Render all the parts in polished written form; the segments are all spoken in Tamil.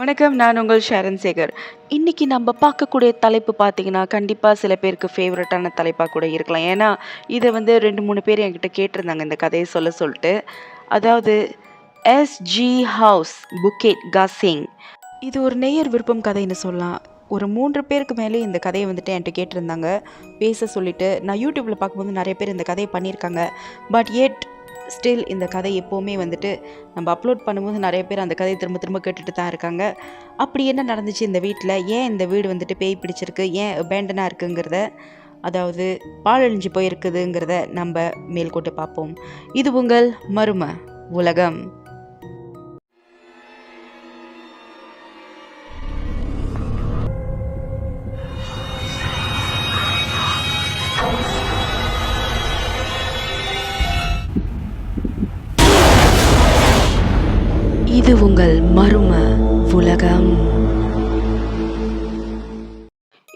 வணக்கம். நான் உங்கள் ஷரன் சேகர். இன்னைக்கு நம்ம பார்க்கக்கூடிய தலைப்பு பார்த்தீங்கன்னா, கண்டிப்பா சில பேருக்கு ஃபேவரட்டான தலைப்பா கூட இருக்கலாம். ஏன்னா, இத 2, 3 பேர் என்கிட்ட கேட்டிருந்தாங்க இந்த கதைய சொல்லிட்டு. அதாவது எஸ்.ஜி. House புக்கெட் causing. இது ஒரு நேயர் விருப்பம் கதைன்னு சொல்லலாம். ஒரு 3 பேருக்கு மேலே இந்த கதைய என்ட்ட கேட்டிருந்தாங்க. பேச சொல்லிட்டு. நான் YouTubeல பார்க்கும்போது நெறைய பேர் இந்த கதைய பண்ணியிருக்காங்க. பட் ஸ்டில் இந்த கதை எப்போவுமே நம்ம அப்லோட் பண்ணும்போது நெறைய பேர் அந்த கதையை திரும்ப திரும்ப கேட்டுட்டு தான் இருக்காங்க. அப்படி என்ன நடந்துச்சு இந்த வீட்டில், ஏன் இந்த வீடு பேய் பிடிச்சிருக்கு, ஏன் அபேண்டனாக இருக்குங்கிறத, அதாவது பாழழிஞ்சு போயிருக்குதுங்கிறத நம்ம மேல்கொண்டு பார்ப்போம். இது உங்கள் மர்ம உலகம். இது உங்கள் மர்ம உலகம்.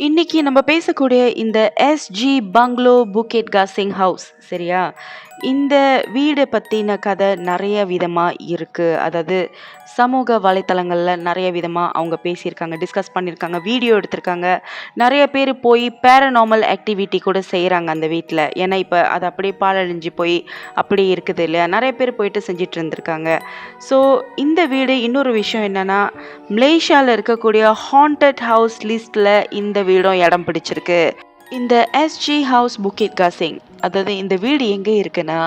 இன்னைக்கு நம்ம பேசக்கூடிய இந்த எஸ்.ஜி. பங்களோ புக்கெட் காசிங் ஹவுஸ், சரியா? இந்த வீடு பற்றின கதை நிறைய விதமாக இருக்குது. அதாவது சமூக வலைத்தளங்களில் நிறைய விதமாக அவங்க பேசியிருக்காங்க, டிஸ்கஸ் பண்ணியிருக்காங்க, வீடியோ எடுத்திருக்காங்க. நிறைய பேர் போய் பேரநார்மல் ஆக்டிவிட்டி கூட செய்கிறாங்க அந்த வீட்டில். ஏன்னா இப்போ அது அப்படியே பாழழிஞ்சு போய் அப்படியே இருக்குது இல்லையா? நிறைய பேர் போயிட்டு செஞ்சிட்டு இருந்திருக்காங்க. ஸோ இந்த வீடு இன்னொரு விஷயம் என்னென்னா, மலேசியாவில் இருக்கக்கூடிய ஹாண்டட் ஹவுஸ் லிஸ்ட்டில் இந்த வீடும் இடம் பிடிச்சிருக்கு. இந்த எஸ்.ஜி. ஹவுஸ் புக்கெட் காசிங், அதாவது இந்த வீடு எங்கே இருக்குன்னா,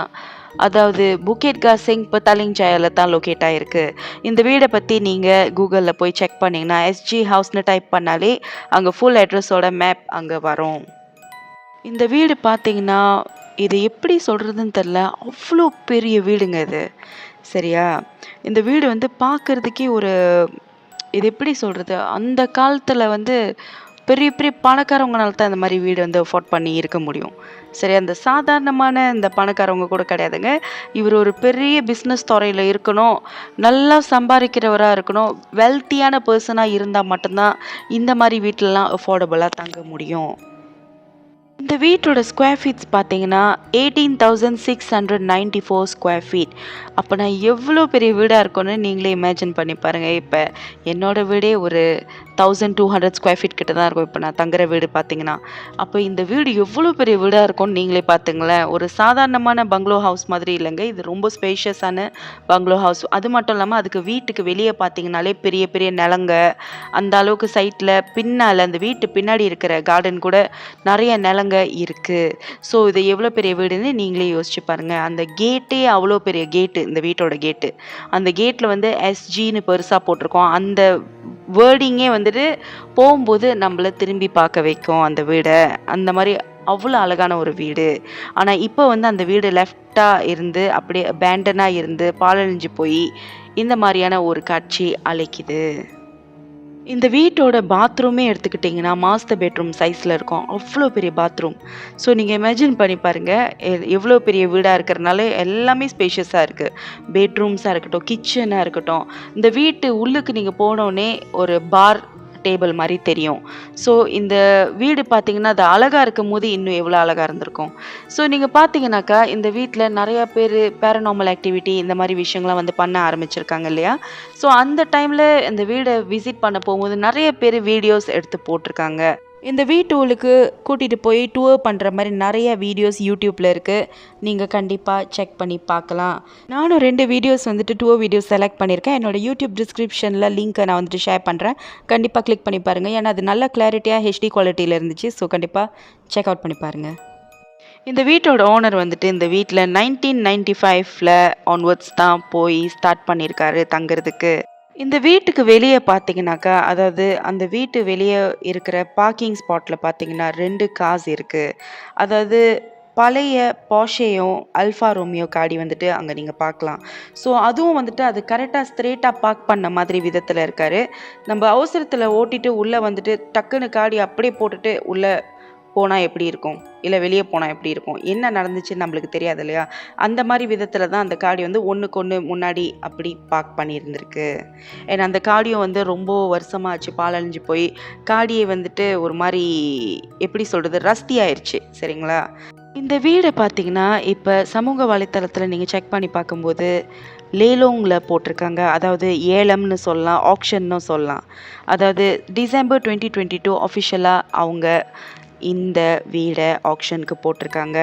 அதாவது புக்கெட் காசிங் பத்தாலிங் ஜாயால தான் லொக்கேட் ஆகிருக்கு. இந்த வீடை பற்றி நீங்கள் கூகுளில் போய் செக் பண்ணிங்கன்னா, எஸ்.ஜி. ஹவுஸ்னு டைப் பண்ணாலே அங்கே ஃபுல் அட்ரஸோட மேப் அங்கே வரும். இந்த வீடு பார்த்தீங்கன்னா, இது எப்படி சொல்கிறதுன்னு தெரில, அவ்வளோ பெரிய வீடுங்க இது, சரியா? இந்த வீடு பார்க்குறதுக்கே இது எப்படி சொல்கிறது, அந்த காலத்தில் பெரிய பெரிய பணக்காரவங்கனால தான் இந்த மாதிரி வீடு அஃபோர்ட் பண்ணி இருக்க முடியும். சரி, அந்த சாதாரணமான இந்த பணக்காரவங்க கூட கிடையாதுங்க. இவர் ஒரு பெரிய பிஸ்னஸ் துறையில் இருக்கணும், நல்லா சம்பாதிக்கிறவராக இருக்கணும், வெல்த்தியான பர்சனாக இருந்தால் மட்டும்தான் இந்த மாதிரி வீட்டிலலாம் அஃபோர்டபுளாக தங்க முடியும். இந்த வீட்டோட ஸ்கொயர் ஃபீட்ஸ் பார்த்தீங்கன்னா 18,694 ஸ்கொயர் ஃபீட். அப்போ நான் எவ்வளோ பெரிய வீடாக இருக்கும்னு நீங்களே இமேஜின் பண்ணி பாருங்கள். இப்போ என்னோடய வீடே ஒரு 1,200 ஸ்கொயர் ஃபீட் கிட்ட தான் இருக்கும் இப்போ நான் தங்குற வீடு பார்த்தீங்கன்னா. அப்போ இந்த வீடு எவ்வளோ பெரிய வீடாக இருக்கும்னு நீங்களே பார்த்துங்களேன். ஒரு சாதாரணமான பங்களோ ஹவுஸ் மாதிரி இல்லைங்க, இது ரொம்ப ஸ்பேஷியஸான பங்களோ ஹவுஸ். அது மட்டும் இல்லாமல் அதுக்கு வீட்டுக்கு வெளியே பார்த்தீங்கனாலே பெரிய பெரிய நிலங்க, அந்த அளவுக்கு சைட்டில் பின்னால் அந்த வீட்டு பின்னாடி இருக்கிற கார்டன் கூட நிறைய நிலங்க இருக்கு. ஸோ இது எவ்வளோ பெரிய வீடுன்னு நீங்களே யோசிச்சு பாருங்க. அந்த கேட்டே அவ்வளோ பெரிய கேட்டு, இந்த வீட்டோட கேட்டு. அந்த கேட்டில் எஸ்.ஜின்னு பெருசாக போட்டிருக்கோம். அந்த வேர்டிங்கே போகும்போது நம்மள திரும்பி பார்க்க வைக்கும் அந்த வீடை. அந்த மாதிரி அவ்வளோ அழகான ஒரு வீடு. ஆனால் இப்போ அந்த வீடு லெஃப்டாக இருந்து அப்படியே அபேண்டனாக இருந்து பாழழிஞ்சு போய் இந்த மாதிரியான ஒரு காட்சி அழைக்குது. இந்த வீட்டோட பாத்ரூமே எடுத்துக்கிட்டிங்கன்னா மாஸ்டர் பெட்ரூம் சைஸில் இருக்கும், அவ்வளோ பெரிய பாத்ரூம். ஸோ நீங்கள் இமேஜின் பண்ணி பாருங்கள், எவ்வளோ பெரிய வீடாக இருக்கிறனால எல்லாமே ஸ்பேஷியஸாக இருக்குது. பெட்ரூம்ஸாக இருக்கட்டும், கிச்சனாக இருக்கட்டும். இந்த வீட்டு உள்ளுக்கு நீங்கள் போனோடனே ஒரு பார் டேபிள் மாதிரி தெரியும். ஸோ இந்த வீடு பார்த்தீங்கன்னா அது அழகாக இருக்கும் போது இன்னும் எவ்வளோ அழகாக இருந்திருக்கும். ஸோ நீங்கள் பார்த்தீங்கன்னாக்கா இந்த வீட்டில் நிறையா பேர் பேரநார்மல் ஆக்டிவிட்டி இந்த மாதிரி விஷயங்கள்லாம் பண்ண ஆரம்பிச்சிருக்காங்க இல்லையா? ஸோ அந்த டைமில் இந்த வீடை விசிட் பண்ண போகும்போது நிறைய பேர் வீடியோஸ் எடுத்து போட்டிருக்காங்க. இந்த வீட்டுக்கு கூட்டிகிட்டு போய் டூர் பண்ணுற மாதிரி நிறைய வீடியோஸ் யூடியூப்பில் இருக்குது. நீங்கள் கண்டிப்பாக செக் பண்ணி பார்க்கலாம். நானும் 2 வீடியோஸ் டூர் வீடியோஸ் செலக்ட் பண்ணியிருக்கேன். என்னோடய யூடியூப் டிஸ்கிரிப்ஷனில் லிங்க்கை நான் ஷேர் பண்ணுறேன். கண்டிப்பாக கிளிக் பண்ணி பாருங்கள். ஏன்னா அது நல்ல கிளாரிட்டியாக ஹெச்டி குவாலிட்டியில் இருந்துச்சு. ஸோ கண்டிப்பாக செக் அவுட் பண்ணி பாருங்கள். இந்த வீட்டோட ஓனர் இந்த வீட்டில் 1995 ஆன்வர்ட்ஸ் தான் போய் ஸ்டார்ட் பண்ணியிருக்காரு தங்குறதுக்கு. இந்த வீட்டுக்கு வெளியே பார்த்தீங்கன்னாக்கா, அதாவது அந்த வீட்டு வெளியே இருக்கிற பார்க்கிங் ஸ்பாட்டில் பார்த்தீங்கன்னா 2 கார்ஸ் இருக்குது. அதாவது பழைய போர்ஷேயும் அல்ஃபா ரோமியோ காடி அங்கே நீங்கள் பார்க்கலாம். ஸோ அதுவும் அது கரெக்டாக ஸ்ட்ரெயிட்டாக பார்க் பண்ண மாதிரி விதத்தில் இருக்கார். நம்ம அவசரத்தில் ஓட்டிட்டு உள்ளே டக்குன்னு காடி அப்படியே போட்டுட்டு உள்ளே போனால் எப்படி இருக்கும், இல்லை வெளியே போனால் எப்படி இருக்கும், என்ன நடந்துச்சுன்னு நம்மளுக்கு தெரியாது இல்லையா? அந்த மாதிரி விதத்தில் தான் அந்த காடி ஒன்றுக்கு ஒன்று முன்னாடி அப்படி பார்க் பண்ணியிருந்திருக்கு. ஏன்னா அந்த காடியும் ரொம்ப வருஷமாச்சு, பாலழிஞ்சு போய் காடியை ஒரு மாதிரி எப்படி சொல்கிறது, ரஸ்தி ஆயிடுச்சு, சரிங்களா? இந்த வீடை பார்த்தீங்கன்னா இப்போ சமூக வலைத்தளத்தில் நீங்கள் செக் பண்ணி பார்க்கும்போது லேலோங்கில் போட்டிருக்காங்க. அதாவது ஏலம்னு சொல்லலாம், ஆக்ஷன்னு சொல்லலாம். அதாவது டிசம்பர் 2022 அஃபிஷியலாக அவங்க இந்த வீடை ஆக்ஷனுக்கு போட்டிருக்காங்க.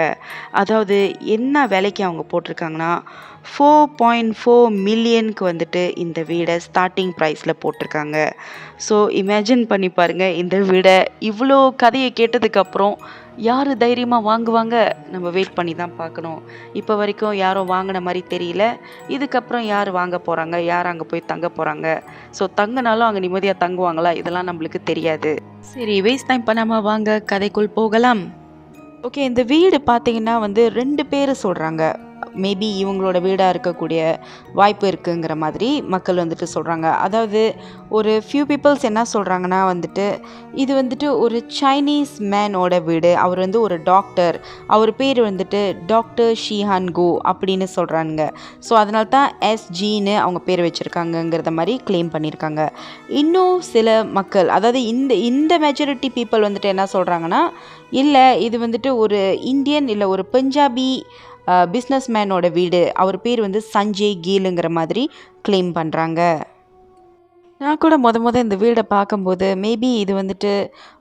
அதாவது என்ன விலைக்கு அவங்க போட்டிருக்காங்கன்னா 4.4 மில்லியனுக்கு வந்துட்டு இந்த வீடை ஸ்டார்டிங் ப்ரைஸில் போட்டிருக்காங்க. ஸோ இமேஜின் பண்ணி பாருங்கள், இந்த வீடை இவ்வளோ கதையை கேட்டதுக்கப்புறம் யார் தைரியமாக வாங்குவாங்க? நம்ம வெயிட் பண்ணி தான் பார்க்கணும். இப்போ வரைக்கும் யாரும் வாங்கின மாதிரி தெரியல. இதுக்கப்புறம் யார் வாங்க போகிறாங்க, யார் அங்கே போய் தங்க போகிறாங்க, ஸோ தங்கினாலும் அங்கே நிம்மதியாக தங்குவாங்களா, இதெல்லாம் நம்மளுக்கு தெரியாது. சரி, வேஸ்ட் டைம் பண்ணாமல் வாங்க கதைக்குள் போகலாம். ஓகே, இந்த வீடு பார்த்தீங்கன்னா வந்து 2 பேர் சொல்கிறாங்க. மேபி இவங்களோட வீடாக இருக்கக்கூடிய வாய்ப்பு இருக்குங்கிற மாதிரி மக்கள் வந்துட்டு சொல்கிறாங்க. அதாவது ஒரு ஃபியூ பீப்புள்ஸ் என்ன சொல்கிறாங்கன்னா வந்துட்டு இது வந்துட்டு ஒரு சைனீஸ் மேனோட வீடு. அவர் வந்து ஒரு டாக்டர். அவர் பேர் வந்துட்டு டாக்டர் ஷீஹான் கோ அப்படின்னு சொல்கிறாங்க. ஸோ அதனால தான் எஸ்ஜின்னு அவங்க பேர் வச்சுருக்காங்கங்கிறத மாதிரி கிளைம் பண்ணியிருக்காங்க. இன்னும் சில மக்கள், அதாவது இந்த மெஜாரிட்டி பீப்புள் வந்துட்டு என்ன சொல்கிறாங்கன்னா, இல்லை இது வந்துட்டு ஒரு இந்தியன் இல்லை ஒரு பஞ்சாபி பிஸ்னஸ் மேனோட வீடு, அவர் பேர் வந்து சஞ்சய் கீலுங்கிற மாதிரி கிளைம் பண்ணுறாங்க. நான் கூட இந்த வீடை பார்க்கும்போது மேபி இது வந்துட்டு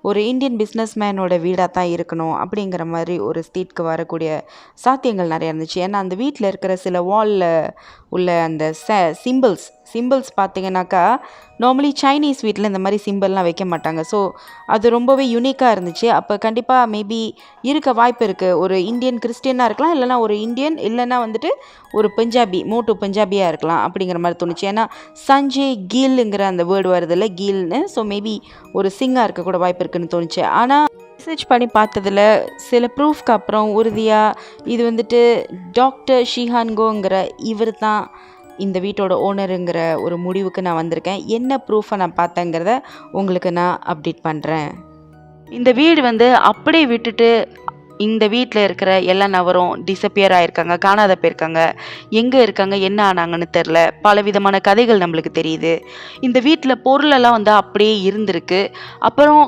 ஒரு இந்தியன் பிஸ்னஸ் மேனோட வீடாக தான் இருக்கணும் அப்படிங்கிற மாதிரி ஒரு ஸ்டேட்க்கு வரக்கூடிய சாத்தியங்கள் நிறையா இருந்துச்சு. ஏன்னா அந்த வீட்டில் இருக்கிற சில வாலில் உள்ள அந்த சிம்பிள்ஸ் பார்த்தீங்கன்னாக்கா நார்மலி சைனீஸ் வீட்டில் இந்த மாதிரி சிம்பிள்லாம் வைக்க மாட்டாங்க. ஸோ அது ரொம்பவே யூனிக்காக இருந்துச்சு. அப்போ கண்டிப்பாக மேபி இருக்க வாய்ப்பு இருக்குது. ஒரு இந்தியன் கிறிஸ்டியனாக இருக்கலாம், இல்லைனா ஒரு இந்தியன், இல்லைனா வந்துட்டு ஒரு மோட்டு பஞ்சாபியாக இருக்கலாம் அப்படிங்கிற மாதிரி தோணுச்சு. ஏன்னா சஞ்சய் கீலுங்கிற அந்த வேர்டு வருதில்ல, கீல்னு. ஸோ மேபி ஒரு சிங்காக இருக்க கூட வாய்ப்பு இருக்குன்னு தோணுச்சு. ஆனால் ரிசர்ச் பண்ணி பார்த்ததில் சில ப்ரூஃப்க்கு அப்புறம் உறுதியாக இது வந்துட்டு டாக்டர் ஷீஹான்கோங்கிற இவர் தான் இந்த வீட்டோட ஓனருங்கிற ஒரு முடிவுக்கு நான் வந்திருக்கேன். என்ன ப்ரூஃபை நான் பார்த்தேங்கிறத உங்களுக்கு நான் அப்டேட் பண்ணுறேன். இந்த வீடு வந்து அப்படியே விட்டுட்டு இந்த வீட்டில் இருக்கிற எல்லா நபரும் டிஸப்பியர் ஆகிருக்காங்க, காணாத போயிருக்காங்க. எங்கே இருக்காங்க, என்ன ஆனாங்கன்னு தெரில. பல விதமான கதைகள் நம்மளுக்கு தெரியுது. இந்த வீட்டில் பொருளெல்லாம் வந்து அப்படியே இருந்திருக்கு. அப்புறம்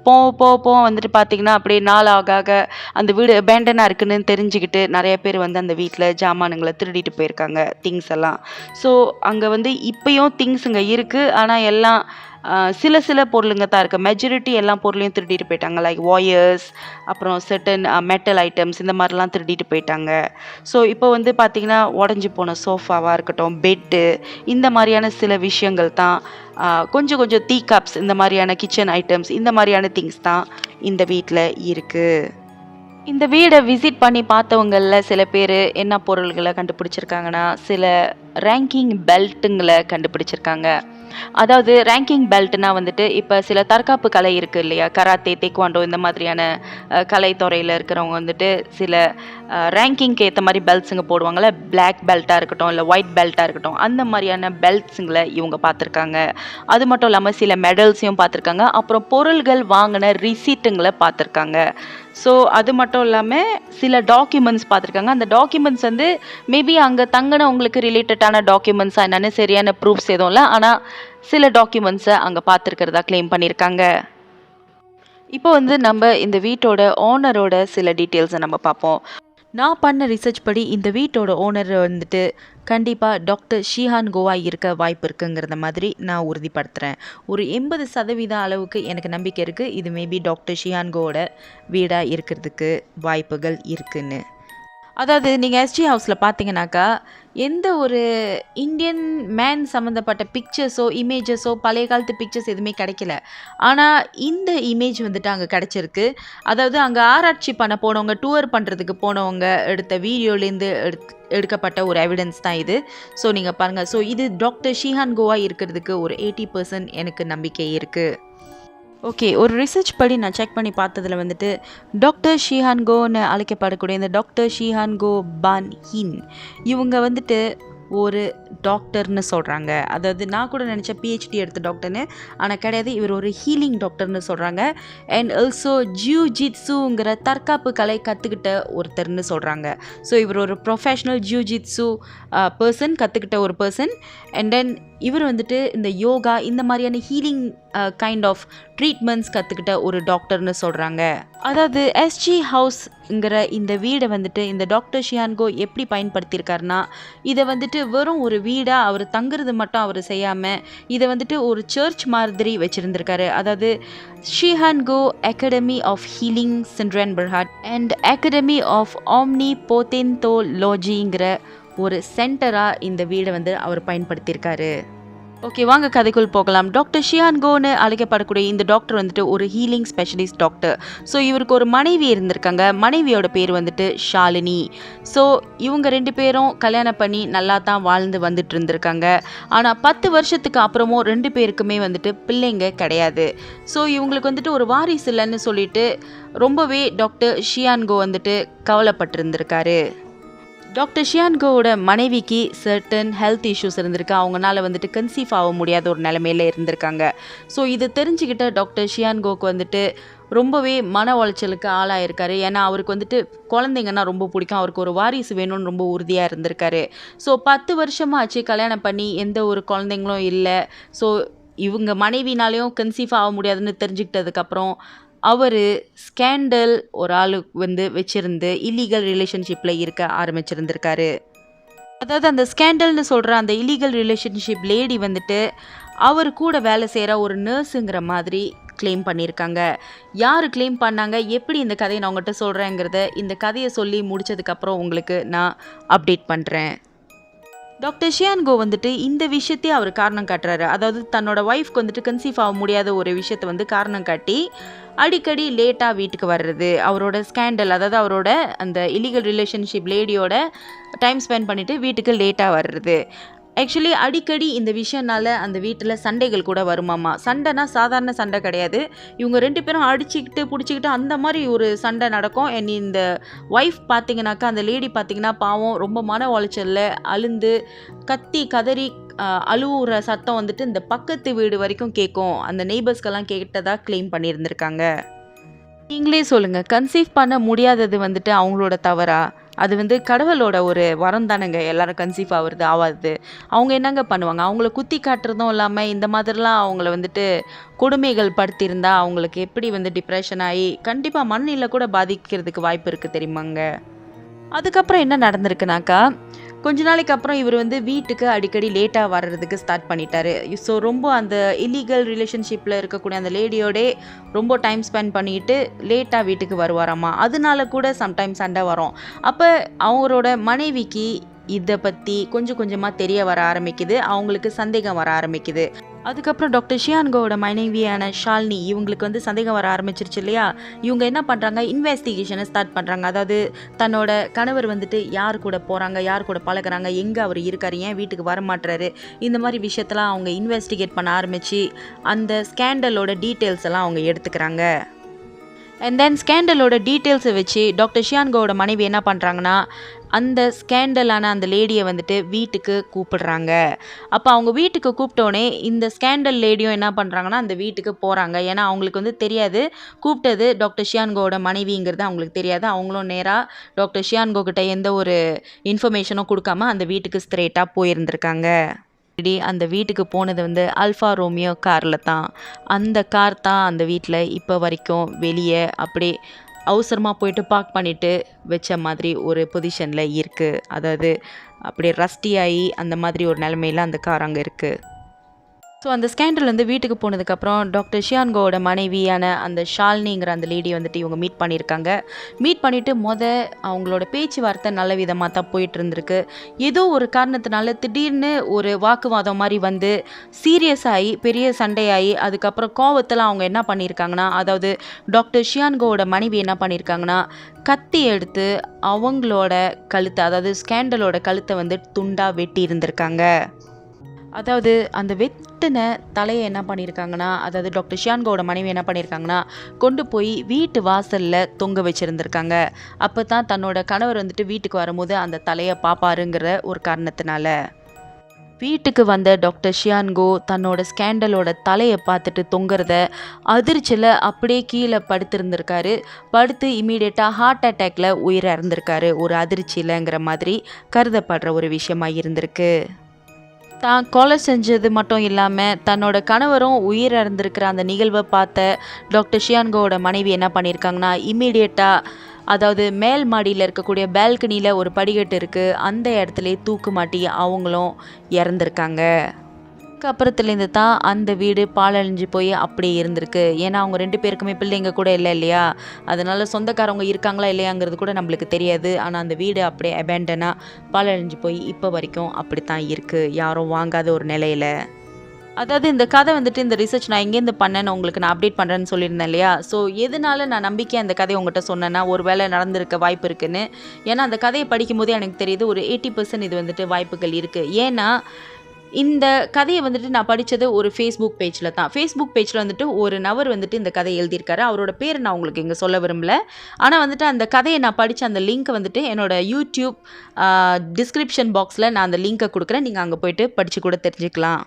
போக வந்துட்டு பார்த்திங்கன்னா அப்படியே நாள் ஆக அந்த வீடு அபேண்டனாக இருக்குன்னு தெரிஞ்சுக்கிட்டு நிறைய பேர் வந்து அந்த வீட்டில் ஜாமானுங்களை திருடிட்டு போயிருக்காங்க, திங்ஸ் எல்லாம். ஸோ அங்கே வந்து இப்போயும் திங்ஸுங்க இருக்குது. ஆனால் எல்லாம் சில பொருளுங்க தான் இருக்குது. மெஜாரிட்டி எல்லா பொருளையும் திருடிட்டு போயிட்டாங்க. லைக் ஒயர்ஸ், அப்புறம் சர்டன் மெட்டல் ஐட்டம்ஸ், இந்த மாதிரிலாம் திருடிட்டு போயிட்டாங்க. ஸோ இப்போ வந்து பார்த்திங்கன்னா உடஞ்சி போன சோஃபாவாக இருக்கட்டும், பெட்டு, இந்த மாதிரியான சில விஷயங்கள் தான், கொஞ்சம் டீ கப்ஸ், இந்த மாதிரியான கிச்சன் ஐட்டம்ஸ், இந்த மாதிரியான திங்ஸ் தான் இந்த வீட்டில் இருக்குது. இந்த வீடை விசிட் பண்ணி பார்த்தவங்களில் சில பேர் என்ன பொருள்களை கண்டுபிடிச்சிருக்காங்கன்னா, சில ரேங்கிங் பெல்ட்டுங்களை கண்டுபிடிச்சிருக்காங்க. அதாவது ரேங்கிங் பெல்ட்னா வந்துட்டு இப்போ சில தற்காப்பு கலை இருக்குது இல்லையா, கராத்தே, டேக்வாண்டோ, இந்த மாதிரியான கலைத்துறையில் இருக்கிறவங்க வந்துட்டு சில ரேங்கிங்க்கு ஏற்ற மாதிரி பெல்ட்ஸுங்க போடுவாங்கள்ல. பிளாக் பெல்ட்டாக இருக்கட்டும், இல்லை ஒயிட் பெல்ட்டாக இருக்கட்டும், அந்த மாதிரியான பெல்ட்ஸுங்களை இவங்க பார்த்துருக்காங்க. அது மட்டும் இல்லாமல் சில மெடல்ஸையும் பார்த்துருக்காங்க. அப்புறம் பொருள்கள் வாங்கின ரிசீட்டுங்களை பார்த்துருக்காங்க. ஸோ அது மட்டும் இல்லாமல் சில டாக்குமெண்ட்ஸ் பார்த்துருக்காங்க. அந்த டாக்குமெண்ட்ஸ் வந்து மேபி அங்கே தங்கினவங்களுக்கு ரிலேட்டடான டாக்குமெண்ட்ஸாக என்னென்னு சரியான ப்ரூஃப்ஸ் எதுவும் இல்லை. ஆனால் சில டாக்குமெண்ட்ஸை அங்கே பார்த்துருக்கிறதா கிளைம் பண்ணியிருக்காங்க. இப்போ வந்து நம்ம இந்த வீட்டோட ஓனரோட சில டீட்டெயில்ஸை நம்ம பார்ப்போம். நான் பண்ண ரிசர்ச் படி இந்த வீட்டோட ஓனர் வந்துட்டு கண்டிப்பாக டாக்டர் ஷீஹான் கோவா இருக்க வாய்ப்பு இருக்குங்கிறத மாதிரி நான் உறுதிப்படுத்துகிறேன். ஒரு 80% அளவுக்கு எனக்கு நம்பிக்கை இருக்குது இது மேபி டாக்டர் ஷீஹான் கோவோட வீடாக இருக்கிறதுக்கு வாய்ப்புகள் இருக்குன்னு. அதாவது நீங்கள் எஸ்ஜி ஹவுஸில் பார்த்தீங்கன்னாக்கா எந்த ஒரு இந்தியன் மேன் சம்மந்தப்பட்ட பிக்சர்ஸோ இமேஜஸோ பழைய காலத்து பிக்சர்ஸ் எதுவுமே கிடைக்கல. ஆனால் இந்த இமேஜ் வந்துட்டு அங்கே கிடச்சிருக்கு. அதாவது அங்கே ஆராய்ச்சி பண்ண போனவங்க, டூர் பண்ணுறதுக்கு போனவங்க எடுத்த வீடியோலேருந்து எடுக்கப்பட்ட ஒரு எவிடன்ஸ் தான் இது. ஸோ நீங்கள் பாருங்கள். ஸோ இது டாக்டர் ஷீஹான் கோவா இருக்கிறதுக்கு ஒரு 80% எனக்கு நம்பிக்கை இருக்குது. ஓகே, ஒரு ரிசர்ச் படி நான் செக் பண்ணி பார்த்ததில் வந்துட்டு டாக்டர் ஷீஹான் கோன்னு அழைக்கப்படக்கூடிய இந்த டாக்டர் ஷீஹான் கோ பான் ஹின் இவங்க வந்துட்டு ஒரு டாக்டர்னு சொல்கிறாங்க. அதாவது நான் கூட நினச்சேன் பிஹெச்டி எடுத்த டாக்டர்னு, ஆனால் கிடையாது. இவர் ஒரு ஹீலிங் டாக்டர்னு சொல்கிறாங்க. அண்ட் ஆல்சோ ஜியூஜிட்ஸுங்கிற தற்காப்பு கலை கற்றுக்கிட்ட ஒருத்தர்னு சொல்கிறாங்க. ஸோ இவர் ஒரு ப்ரொஃபஷ்னல் ஜியூஜிட்ஸு கற்றுக்கிட்ட ஒரு பர்சன். அண்ட் தென் இவர் வந்துட்டு இந்த யோகா இந்த மாதிரியான ஹீலிங் கைண்ட் ஆஃப் ட்ரீட்மெண்ட்ஸ் கற்றுக்கிட்ட ஒரு டாக்டர்னு சொல்கிறாங்க. அதாவது எஸ்ஜி ஹவுஸ்ங்கிற இந்த வீடை வந்துட்டு இந்த டாக்டர் ஷியான்கோ எப்படி பயன்படுத்தியிருக்காருனா, இதை வந்துட்டு வெறும் ஒரு வீடாக அவர் தங்குறது மட்டும் அவர் செய்யாமல் இதை வந்துட்டு ஒரு சர்ச் மாதிரி வச்சுருந்துருக்காரு. அதாவது ஷியான்கோ அகாடமி ஆஃப் ஹீலிங் சிண்ட்ரன் பெர்ஹாட் அண்ட் அகாடமி ஆஃப் ஆம்னி போத்தென்தோலஜிங்கிற ஒரு சென்டராக இந்த வீடை வந்து அவர் பயன்படுத்தியிருக்காரு. ஓகே, வாங்க கதைக்குள் போகலாம். டாக்டர் ஷியான்கோன்னு அழைக்கப்படக்கூடிய இந்த டாக்டர் வந்துட்டு ஒரு ஹீலிங் ஸ்பெஷலிஸ்ட் டாக்டர். ஸோ இவருக்கு ஒரு மனைவி இருந்திருக்காங்க. மனைவியோட பேர் வந்துட்டு ஷாலினி. ஸோ இவங்க 2 பேரும் கல்யாணம் பண்ணி நல்லா தான் வாழ்ந்து வந்துட்டு இருந்திருக்காங்க. ஆனால் 10 வருஷத்துக்கு அப்புறமும் 2 பேருக்குமே வந்துட்டு பிள்ளைங்க கிடையாது. ஸோ இவங்களுக்கு வந்துட்டு ஒரு வாரிசு இல்லைன்னு சொல்லிட்டு ரொம்பவே டாக்டர் ஷியான்கோ வந்துட்டு கவலைப்பட்டிருந்திருக்காரு. டாக்டர் ஷியான்கோவோட மனைவிக்கு சர்டன் ஹெல்த் இஷ்யூஸ் இருந்திருக்கு. அவங்களால வந்துட்டு கன்சீவ் ஆக முடியாத ஒரு நிலைமையில இருந்திருக்காங்க. ஸோ இது தெரிஞ்சுக்கிட்ட டாக்டர் ஷியான்கோக்கு வந்துட்டு ரொம்பவே மன உளைச்சலுக்கு ஆளாயிருக்காரு. ஏன்னா அவருக்கு வந்துட்டு குழந்தைங்கன்னா ரொம்ப பிடிக்கும். அவருக்கு ஒரு வாரிசு வேணும்னு ரொம்ப உறுதியாக இருந்திருக்காரு. ஸோ 10 வருஷமாச்சு கல்யாணம் பண்ணி எந்த ஒரு குழந்தைங்களும் இல்லை. ஸோ இவங்க மனைவினாலேயும் கன்சீவ் ஆக முடியாதுன்னு தெரிஞ்சுக்கிட்டதுக்கப்புறம் அவர் ஸ்கேண்டல் ஒரு ஆள் வந்து வச்சுருந்து இல்லீகல் ரிலேஷன்ஷிப்பில் இருக்க ஆரம்பிச்சிருந்திருக்காரு. அதாவது அந்த ஸ்கேண்டல்னு சொல்கிற அந்த இல்லீகல் ரிலேஷன்ஷிப் லேடி வந்துட்டு அவர் கூட வேலை செய்கிற ஒரு நர்ஸுங்கிற மாதிரி கிளைம் பண்ணியிருக்காங்க. யார் கிளைம் பண்ணாங்க, எப்படி இந்த கதையை நான் உங்கள்கிட்ட சொல்கிறேங்கிறத இந்த கதையை சொல்லி முடித்ததுக்கப்புறம் உங்களுக்கு நான் அப்டேட் பண்ணுறேன். டாக்டர் ஷியான்கோ வந்துட்டு இந்த விஷயத்தையே அவர் காரணம் காட்டுறாரு. அதாவது தன்னோட ஒய்ஃப்க்கு வந்துட்டு கன்சீவ் ஆக முடியாத ஒரு விஷயத்தை வந்து காரணம் காட்டி அடிக்கடி லேட்டாக வீட்டுக்கு வர்றது, அவரோட ஸ்கேண்டல் அதாவது அவரோட அந்த இல்லீகல் ரிலேஷன்ஷிப் லேடியோட டைம் ஸ்பெண்ட் பண்ணிவிட்டு வீட்டுக்கு லேட்டாக வர்றது. ஆக்சுவலி அடிக்கடி இந்த விஷயனால அந்த வீட்டில் சண்டைகள் கூட வருமாமா. சண்டைனா சாதாரண சண்டை கிடையாது. இவங்க 2 பேரும் அடிச்சுக்கிட்டு பிடிச்சிக்கிட்டு அந்த மாதிரி ஒரு சண்டை நடக்கும். இந்த ஒய்ஃப் பார்த்தீங்கன்னாக்கா அந்த லேடி பார்த்தீங்கன்னா பாவம் ரொம்ப மன உளைச்சலில் அழுந்து கத்தி கதறி அழுவுற சத்தம் வந்துட்டு இந்த பக்கத்து வீடு வரைக்கும் கேட்கும். அந்த நெய்பர்ஸ்க்கெல்லாம் கேட்டதாக கிளைம் பண்ணியிருந்திருக்காங்க. நீங்களே சொல்லுங்கள், கன்சீவ் பண்ண முடியாதது வந்துட்டு அவங்களோட தவறா? அது வந்து கடவுளோட ஒரு வரம் தானேங்க. எல்லாரும் கன்சீவ் ஆகாது. அவங்க என்னங்க பண்ணுவாங்க? அவங்கள குத்தி காட்டுறதும் இல்லாமல் இந்த மாதிரிலாம் அவங்கள வந்துட்டு கொடுமைகள் படுத்தியிருந்தா அவங்களுக்கு எப்படி வந்து டிப்ரெஷன் ஆகி கண்டிப்பாக மனநிலை கூட பாதிக்கிறதுக்கு வாய்ப்பு இருக்குது தெரியுமாங்க. அதுக்கப்புறம் என்ன நடந்திருக்குனாக்கா, கொஞ்ச நாளைக்கு அப்புறம் இவர் வந்து வீட்டுக்கு அடிக்கடி லேட்டாக வர்றதுக்கு ஸ்டார்ட் பண்ணிட்டாரு. ஸோ ரொம்ப அந்த இல்லீகல் ரிலேஷன்ஷிப்பில் இருக்கக்கூடிய அந்த லேடியோடே ரொம்ப டைம் ஸ்பெண்ட் பண்ணிட்டு லேட்டாக வீட்டுக்கு வருவாராம்மா. அதனால கூட சம்டைம்ஸ் சண்டை வரும். அப்போ அவரோட மனைவிக்கு இதை பற்றி கொஞ்சம் கொஞ்சமாக தெரிய வர ஆரம்பிக்குது. அவங்களுக்கு சந்தேகம் வர ஆரம்பிக்குது. அதுக்கப்புறம் டாக்டர் ஷியான்கோவோட மனைவியான ஷாலினி இவங்களுக்கு வந்து சந்தேகம் வர ஆரம்பிச்சிருச்சு இல்லையா. இவங்க என்ன பண்ணுறாங்க, இன்வெஸ்டிகேஷனை ஸ்டார்ட் பண்ணுறாங்க. அதாவது தன்னோட கணவர் வந்துட்டு யார் கூட போகிறாங்க, யார் கூட பழகுறாங்க, எங்கே அவர் இருக்கார், ஏன் வீட்டுக்கு வரமாட்டுறாரு, இந்த மாதிரி விஷயத்தெல்லாம் அவங்க இன்வெஸ்டிகேட் பண்ண ஆரம்பித்து அந்த ஸ்கேண்டலோட டீட்டெயில்ஸ் எல்லாம் அவங்க எடுத்துக்கிறாங்க. அண்ட் தென் ஸ்கேண்டலோட டீட்டெயில்ஸை வச்சு டாக்டர் ஷியான்கோவோட மனைவி என்ன பண்ணுறாங்கன்னா, அந்த ஸ்கேண்டலான அந்த லேடியை வந்துட்டு வீட்டுக்கு கூப்பிடுறாங்க. அப்போ அவங்க வீட்டுக்கு கூப்பிட்டோன்னே இந்த ஸ்கேண்டல் லேடியும் என்ன பண்ணுறாங்கன்னா அந்த வீட்டுக்கு போகிறாங்க. ஏன்னா அவங்களுக்கு வந்து தெரியாது கூப்பிட்டது டாக்டர் ஷியான்கோவோட மனைவிங்கிறது அவங்களுக்கு தெரியாது. அவங்களும் நேராக டாக்டர் ஷியான்கோ கிட்ட எந்த ஒரு இன்ஃபர்மேஷனும் கொடுக்காம அந்த வீட்டுக்கு ஸ்ட்ரெயிட்டாக போயிருந்திருக்காங்க. அந்த வீட்டுக்கு போனது வந்து அல்ஃபா ரோமியோ காரில் தான். அந்த கார் தான் அந்த வீட்டில் இப்போ வரைக்கும் வெளியே அப்படியே அவசரமாக போயிட்டு பார்க் பண்ணிவிட்டு வச்ச மாதிரி ஒரு பொசிஷனில் இருக்குது. அதாவது அப்படியே ரஸ்டி ஆகி அந்த மாதிரி ஒரு நிலைமையில் அந்த கார் அங்கே இருக்குது. ஸோ அந்த ஸ்கேண்டல் வந்து வீட்டுக்கு போனதுக்கப்புறம் டாக்டர் ஷியான்கோவோட மனைவியான அந்த ஷாலினிங்கிற அந்த லேடி வந்துட்டு இவங்க மீட் பண்ணியிருக்காங்க. மீட் பண்ணிவிட்டு அவங்களோட பேச்சுவார்த்தை நல்ல விதமாக தான் போயிட்டு இருந்திருக்கு. ஏதோ ஒரு காரணத்தினால திடீர்னு ஒரு வாக்குவாதம் மாதிரி வந்து சீரியஸ் ஆகி பெரிய சண்டையாகி அதுக்கப்புறம் கோவத்தில் அவங்க என்ன பண்ணியிருக்காங்கன்னா, அதாவது டாக்டர் ஷியான்கோவோட மனைவி என்ன பண்ணியிருக்காங்கன்னா கத்தி எடுத்து அவங்களோட கழுத்தை, அதாவது ஸ்கேண்டலோட கழுத்தை வந்து துண்டாக வெட்டி இருந்திருக்காங்க. அதாவது அந்த வெட்டின தலையை என்ன பண்ணியிருக்காங்கன்னா, அதாவது டாக்டர் ஷியான்கோவோட மனைவி என்ன பண்ணியிருக்காங்கன்னா கொண்டு போய் வீட்டு வாசலில் தொங்க வச்சுருந்துருக்காங்க. அப்போ தான் தன்னோட கணவர் வந்துட்டு வீட்டுக்கு வரும்போது அந்த தலையை பார்ப்பாருங்கிற ஒரு காரணத்தினால. வீட்டுக்கு வந்த டாக்டர் ஷியான்கோ தன்னோட ஸ்கேண்டலோட தலையை பார்த்துட்டு தொங்குறத அதிர்ச்சியில் அப்படியே கீழே படுத்திருந்திருக்காரு. படுத்து இமீடியட்டாக ஹார்ட் அட்டாக்ல உயிரை இறந்திருக்காரு. ஒரு அதிர்ச்சியிலங்கிற மாதிரி கருதப்படுற ஒரு விஷயமா இருந்திருக்கு. தான் கொலை செஞ்சது மட்டும் இல்லாமல் தன்னோட கணவரும் உயிரிழந்திருக்கிற அந்த நிகழ்வை பார்த்த டாக்டர் ஷியான்கோவோட மனைவி என்ன பண்ணியிருக்காங்கன்னா இம்மீடியட்டாக, அதாவது மேல் மாடியில் இருக்கக்கூடிய பால்கனியில் ஒரு படிக்கட்டு இருக்குது, அந்த இடத்துல தூக்கு மாட்டி அவங்களும் இறந்துருக்காங்க. அப்புறத்துலேருந்து தான் அந்த வீடு பாழழிஞ்சு போய் அப்படியே இருந்திருக்கு. ஏன்னா அவங்க 2 பேருக்குமே பிள்ளைங்க கூட இல்லை இல்லையா, அதனால சொந்தக்காரவங்க இருக்காங்களா இல்லையாங்கிறது கூட நம்மளுக்கு தெரியாது. ஆனால் அந்த வீடு அப்படியே அபேண்டனாக பாழழிஞ்சு போய் இப்போ வரைக்கும் அப்படித்தான் இருக்குது, யாரும் வாங்காத ஒரு நிலையில். அதாவது இந்த கதை வந்துட்டு, இந்த ரிசர்ச் நான் எங்கேருந்து பண்ணேன்னு உங்களுக்கு நான் அப்டேட் பண்ணுறேன்னு சொல்லியிருந்தேன் இல்லையா. ஸோ எதனால நான் நம்பிக்கையாக அந்த கதையை உங்கள்கிட்ட சொன்னேன்னா, ஒரு வேளை நடந்திருக்க வாய்ப்பு இருக்குன்னு. ஏன்னா அந்த கதையை படிக்கும் போதே எனக்கு தெரியுது ஒரு 80% இது வந்துட்டு வாய்ப்புகள் இருக்குது. ஏன்னா இந்த கதையை வந்துட்டு நான் படித்தது ஒரு ஃபேஸ்புக் பேஜில் தான். ஃபேஸ்புக் பேஜில் வந்துட்டு ஒரு நபர் வந்துட்டு இந்த கதையை எழுதியிருக்காரு. அவரோட பேர் நான் உங்களுக்கு இங்கே சொல்ல விரும்பல. ஆனால் வந்துட்டு அந்த கதையை நான் படித்த அந்த லிங்க்கை வந்துட்டு என்னோடய யூடியூப் டிஸ்கிரிப்ஷன் பாக்ஸில் நான் அந்த லிங்க்கை கொடுக்குறேன். நீங்கள் அங்கே போய்ட்டு படித்து கூட தெரிஞ்சுக்கலாம்.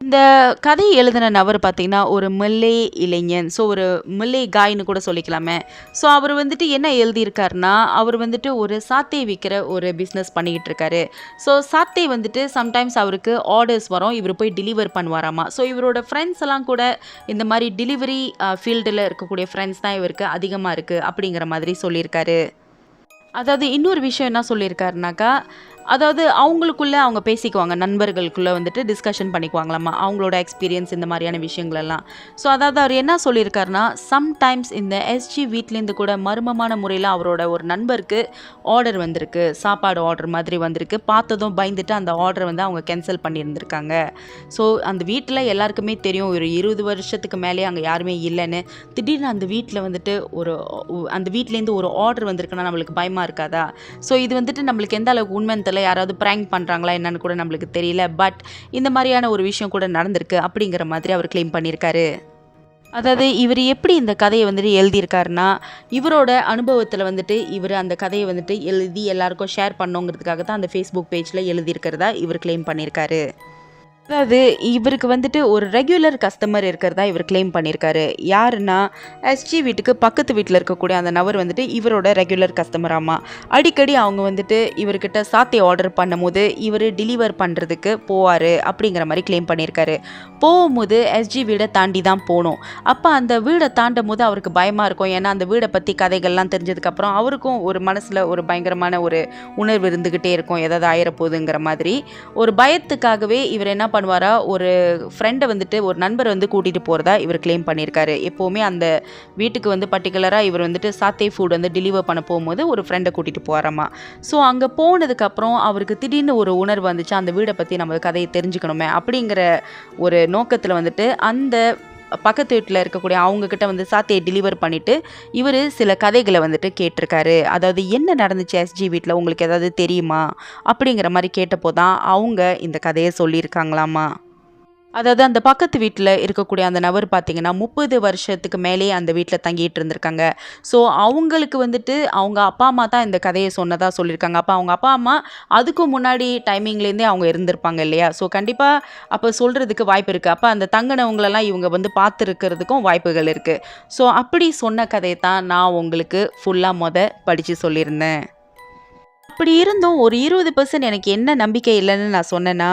இந்த கதையை எழுதின நபர் பார்த்தீங்கன்னா ஒரு மில்லே இளைஞன். ஸோ ஒரு மில்லே காய்னு கூட சொல்லிக்கலாமே. ஸோ அவர் வந்துட்டு என்ன எழுதியிருக்காருன்னா, அவர் வந்துட்டு ஒரு சாத்தை விற்கிற ஒரு பிஸ்னஸ் பண்ணிக்கிட்டு இருக்காரு. ஸோ சாத்தை வந்துட்டு சம்டைம்ஸ் அவருக்கு ஆர்டர்ஸ் வரும், இவர் போய் டெலிவர் பண்ணுவாராமா. ஸோ இவரோட ஃப்ரெண்ட்ஸ் எல்லாம் கூட இந்த மாதிரி டெலிவரி ஃபீல்டில் இருக்கக்கூடிய ஃப்ரெண்ட்ஸ் தான் இவருக்கு அதிகமாக இருக்குது அப்படிங்கிற மாதிரி சொல்லியிருக்காரு. அதாவது இன்னொரு விஷயம் என்ன சொல்லியிருக்காருனாக்கா, அதாவது அவங்களுக்குள்ளே அவங்க பேசிக்குவாங்க, நண்பர்களுக்குள்ளே வந்துட்டு டிஸ்கஷன் பண்ணிக்குவாங்களாம்மா அவங்களோட எக்ஸ்பீரியன்ஸ் இந்த மாதிரியான விஷயங்களெல்லாம். ஸோ அதாவது அவர் என்ன சொல்லியிருக்காருனா, சம்டைம்ஸ் இந்த எஸ்ஜி வீட்லேருந்து கூட மர்மமான முறையில் அவரோட ஒரு நண்பருக்கு ஆர்டர் வந்திருக்கு, சாப்பாடு ஆர்டர் மாதிரி வந்திருக்கு. பார்த்ததும் பயந்துட்டு அந்த ஆர்டரை வந்து அவங்க கேன்சல் பண்ணியிருந்திருக்காங்க. ஸோ அந்த வீட்டில் எல்லாருக்குமே தெரியும் ஒரு 20 வருஷத்துக்கு மேலே அங்கே யாருமே இல்லைன்னு. திடீர்னு அந்த வீட்டில் வந்துட்டு அந்த வீட்லேருந்து ஒரு ஆர்டர் வந்திருக்குன்னா நம்மளுக்கு பயமாக இருக்காதா? ஸோ இது வந்துட்டு நம்மளுக்கு எந்த அளவுக்கு உண்மைன்னு தெரியல, யாராவது பிராங்க் பண்ணுறாங்களா என்னன்னு கூட நம்மளுக்கு தெரியல. பட் இந்த மாதிரியான ஒரு விஷயம் கூட நடந்திருக்கு அப்படிங்கிற மாதிரி அவர் கிளைம் பண்ணியிருக்காரு. அதாவது இவர் எப்படி இந்த கதையை வந்துட்டு எழுதியிருக்காருன்னா, இவரோட அனுபவத்தில் வந்துட்டு இவர் அந்த கதையை வந்துட்டு எழுதி எல்லாருக்கும் ஷேர் பண்ணுங்கிறதுக்காக தான் அந்த ஃபேஸ்புக் பேஜில் எழுதியிருக்கிறதா இவர் கிளைம் பண்ணியிருக்காரு. அதாவது இவருக்கு வந்துட்டு ஒரு ரெகுலர் கஸ்டமர் இருக்கிறதா இவர் கிளைம் பண்ணியிருக்காரு. யாருன்னா, எஸ்ஜி வீட்டுக்கு பக்கத்து வீட்டில் இருக்கக்கூடிய அந்த நபர் வந்துட்டு இவரோட ரெகுலர் கஸ்டமராமா. அடிக்கடி அவங்க வந்துட்டு இவர்கிட்ட சாத்தை ஆர்டர் பண்ணும்போது இவர் டெலிவர் பண்ணுறதுக்கு போவார் அப்படிங்கிற மாதிரி கிளைம் பண்ணியிருக்காரு. போகும்போது எஸ்ஜி வீடை தாண்டி தான் போகணும். அப்போ அந்த வீடை தாண்டும் போது அவருக்கு பயமாக இருக்கும். ஏன்னா அந்த வீடை பற்றி கதைகள்லாம் தெரிஞ்சதுக்கப்புறம் அவருக்கும் ஒரு மனசில் ஒரு பயங்கரமான ஒரு உணர்வு இருந்துக்கிட்டே இருக்கும், ஏதாவது ஆயிரப்போகுதுங்கிற மாதிரி. ஒரு பயத்துக்காகவே இவர் என்ன பண்ணுவாரா, ஒரு ஃப்ரெண்டை வந்துட்டு ஒரு நண்பர் வந்து கூட்டிகிட்டு போகிறதா இவர் கிளைம் பண்ணியிருக்காரு. எப்போவுமே அந்த வீட்டுக்கு வந்து பர்டிகுலராக இவர் வந்துட்டு சாத்தை ஃபுட் வந்து டெலிவர் பண்ண போகும்போது ஒரு ஃப்ரெண்டை கூட்டிகிட்டு போகிறாமா. ஸோ அங்கே போனதுக்கப்புறம் அவருக்கு திடீர்னு ஒரு உணர்வு வந்துச்சு, அந்த வீடை பற்றி நம்ம கதையை தெரிஞ்சுக்கணுமே அப்படிங்கிற ஒரு நோக்கத்தில் வந்துட்டு அந்த பக்கத்து வீட்டில் இருக்கக்கூடிய அவங்கக்கிட்ட வந்து சாத்தையை டெலிவர் பண்ணிவிட்டு இவர் சில கதைகளை வந்துட்டு கேட்டிருக்காரு. அதாவது என்ன நடந்துச்சு எஸ்ஜி வீட்டில், உங்களுக்கு ஏதாவது தெரியுமா அப்படிங்கிற மாதிரி கேட்டப்போ தான் அவங்க இந்த கதையை சொல்லியிருக்காங்களாமா. அதாவது அந்த பக்கத்து வீட்டில் இருக்கக்கூடிய அந்த நபர் பார்த்தீங்கன்னா 30 வருஷத்துக்கு மேலேயே அந்த வீட்டில் தங்கிட்டு இருந்திருக்காங்க. ஸோ அவங்களுக்கு வந்துட்டு அவங்க அப்பா அம்மா தான் இந்த கதையை சொன்னதாக சொல்லியிருக்காங்க. அப்போ அவங்க அப்பா அம்மா அதுக்கு முன்னாடி டைமிங்லேருந்தே அவங்க இருந்திருப்பாங்க இல்லையா. ஸோ கண்டிப்பாக அப்போ சொல்கிறதுக்கு வாய்ப்பு இருக்குது. அப்போ அந்த தங்கினவங்களெல்லாம் இவங்க வந்து பார்த்துருக்கிறதுக்கும் வாய்ப்புகள் இருக்குது. ஸோ அப்படி சொன்ன கதையை தான் நான் உங்களுக்கு ஃபுல்லாக படித்து சொல்லியிருந்தேன். அப்படி இருந்தும் ஒரு 20% எனக்கு என்ன நம்பிக்கை இல்லைன்னு நான் சொன்னேன்னா,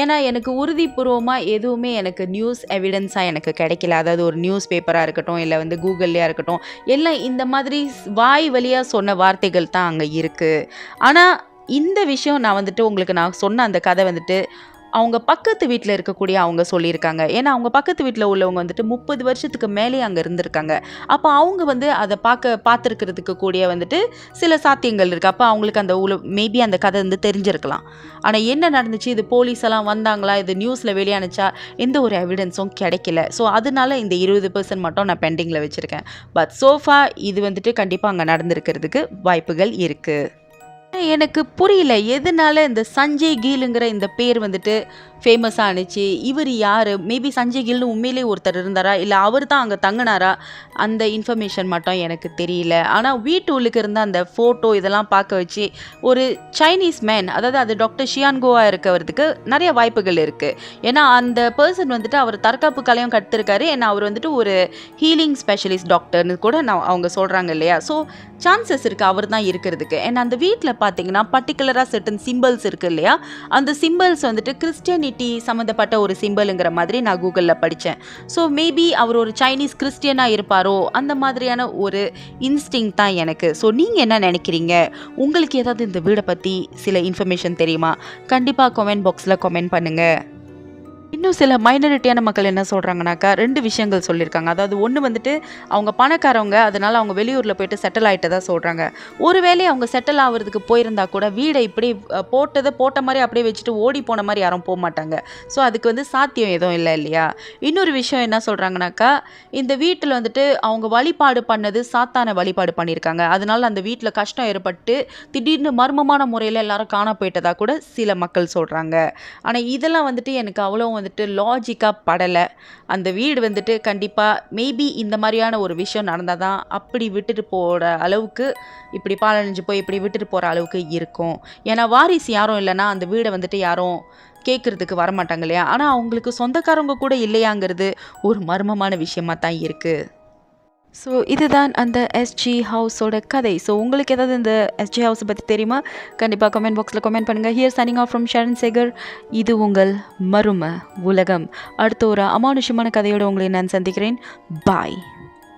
ஏன்னா எனக்கு உறுதிப்பூர்வமாக எதுவுமே எனக்கு நியூஸ் எவிடன்ஸாக எனக்கு கிடைக்கல. அதாவது ஒரு நியூஸ் பேப்பராக இருக்கட்டும், இல்லை வந்து கூகுள்லேயா இருக்கட்டும், எல்லாம் இந்த மாதிரி வாய் வழியாக சொன்ன வார்த்தைகள் தான் அங்கே இருக்குது. ஆனால் இந்த விஷயம் நான் வந்துட்டு உங்களுக்கு நான் சொன்ன அந்த கதை வந்துட்டு அவங்க பக்கத்து வீட்டில் இருக்கக்கூடிய அவங்க சொல்லியிருக்காங்க. ஏன்னா அவங்க பக்கத்து வீட்டில் உள்ளவங்க வந்துட்டு 30 வருஷத்துக்கு மேலே அங்கே இருந்திருக்காங்க. அப்போ அவங்க வந்து அதை பார்த்துருக்கிறதுக்கு கூடிய வந்துட்டு சில சாத்தியங்கள் இருக்குது. அப்போ அவங்களுக்கு அந்த மேபி அந்த கதை வந்து தெரிஞ்சிருக்கலாம். ஆனால் என்ன நடந்துச்சு, இது போலீஸ் எல்லாம் வந்தாங்களா, இது நியூஸில் வெளியானுச்சா, எந்த ஒரு எவிடன்ஸும் கிடைக்கல. ஸோ அதனால இந்த 20% மட்டும் நான் பெண்டிங்கில் வச்சுருக்கேன். பட் சோஃபா இது வந்துட்டு கண்டிப்பாக அங்கே நடந்திருக்கிறதுக்கு வாய்ப்புகள் இருக்குது. எனக்கு புரியல எதனால இந்த சஞ்சய் கீலுங்கிற இந்த பேர் வந்துட்டு ஃபேமஸாக ஆணுச்சு. இவர் யார், மேபி சஞ்சய் கில்னு உண்மையிலே ஒருத்தர் இருந்தாரா, இல்லை அவர் தான் அங்கே தங்கினாரா, அந்த இன்ஃபர்மேஷன் மட்டும் எனக்கு தெரியல. ஆனால் வீட்டு உள்ளுக்கு இருந்த அந்த ஃபோட்டோ இதெல்லாம் பார்க்க வச்சு ஒரு சைனீஸ் மேன், அதாவது அது டாக்டர் ஷியான்கோவாக இருக்கிறதுக்கு நிறைய வாய்ப்புகள் இருக்குது. ஏன்னா அந்த பர்சன் வந்துட்டு அவர் தற்காப்பு கலையும் கற்றுருக்காரு. ஏன்னா அவர் வந்துட்டு ஒரு ஹீலிங் ஸ்பெஷலிஸ்ட் டாக்டர்னு கூட அவங்க சொல்கிறாங்க இல்லையா. ஸோ சான்சஸ் இருக்குது அவர் தான் இருக்கிறதுக்கு. ஏன்னா அந்த வீட்டில் பார்த்தீங்கன்னா பர்டிகுலராக சர்டன் சிம்பிள்ஸ் இருக்குது இல்லையா, அந்த சிம்பிள்ஸ் வந்துட்டு கிறிஸ்டியனிட்டி சம்மந்தப்பட்ட ஒரு சிம்பிளுங்கிற மாதிரி நான் கூகுளில் படித்தேன். ஸோ மேபி அவர் ஒரு சைனீஸ் கிறிஸ்டியனாக இருப்பாரோ, அந்த மாதிரியான ஒரு இன்ஸ்டிங் தான் எனக்கு. ஸோ நீங்கள் என்ன நினைக்கிறீங்க? உங்களுக்கு ஏதாவது இந்த வீடை பற்றி சில இன்ஃபர்மேஷன் தெரியுமா? கண்டிப்பாக கமெண்ட் பாக்ஸில் கமெண்ட் பண்ணுங்கள். இன்னும் சில மைனாரிட்டியான மக்கள் என்ன சொல்கிறாங்கனாக்கா, 2 விஷயங்கள் சொல்லியிருக்காங்க. அதாவது ஒன்று வந்துட்டு அவங்க பணக்காரவங்க, அதனால் அவங்க வெளியூரில் போயிட்டு செட்டில் ஆகிட்டதா சொல்கிறாங்க. ஒருவேளை அவங்க செட்டில் ஆகிறதுக்கு போயிருந்தா கூட வீடை இப்படி போட்ட மாதிரி அப்படியே வச்சுட்டு ஓடி போன மாதிரி யாரும் போக மாட்டாங்க. ஸோ அதுக்கு வந்து சாத்தியம் எதுவும் இல்லை இல்லையா. இன்னொரு விஷயம் என்ன சொல்கிறாங்கனாக்கா, இந்த வீட்டில் வந்துட்டு அவங்க வழிபாடு பண்ணது சாத்தான வழிபாடு பண்ணியிருக்காங்க. அதனால அந்த வீட்டில் கஷ்டம் ஏற்பட்டு திடீர்னு மர்மமான முறையில் எல்லாரும் காண போயிட்டதா கூட சில மக்கள் சொல்கிறாங்க. ஆனால் இதெல்லாம் வந்துட்டு எனக்கு அவ்வளோ வந்துட்டு லாஜிக்காக படலை. அந்த வீடு வந்துட்டு கண்டிப்பாக மேபி இந்த மாதிரியான ஒரு விஷயம் நடந்தால் தான் அப்படி விட்டுட்டு போகிற அளவுக்கு, இப்படி பாலடைஞ்சு போய் இப்படி விட்டுட்டு போகிற அளவுக்கு இருக்கும். ஏன்னா வாரிசு யாரும் இல்லைன்னா அந்த வீடை வந்துட்டு யாரும் கேட்குறதுக்கு வரமாட்டாங்க இல்லையா. ஆனால் அவங்களுக்கு சொந்தக்காரங்க கூட இல்லையாங்கிறது ஒரு மர்மமான விஷயமாக தான் இருக்குது. ஸோ இதுதான் அந்த எஸ்ஜி ஹவுஸோட கதை. ஸோ உங்களுக்கு ஏதாவது இந்த எஸ்ஜி ஹவுஸை பற்றி தெரியுமா? கண்டிப்பாக கமெண்ட் பாக்ஸில் கமெண்ட் பண்ணுங்கள். Here signing off from Sharan Sekar. இது உங்கள் மர்ம உலகம். அடுத்த ஒரு அமானுஷமான கதையோடு உங்களை நான் சந்திக்கிறேன். பாய்.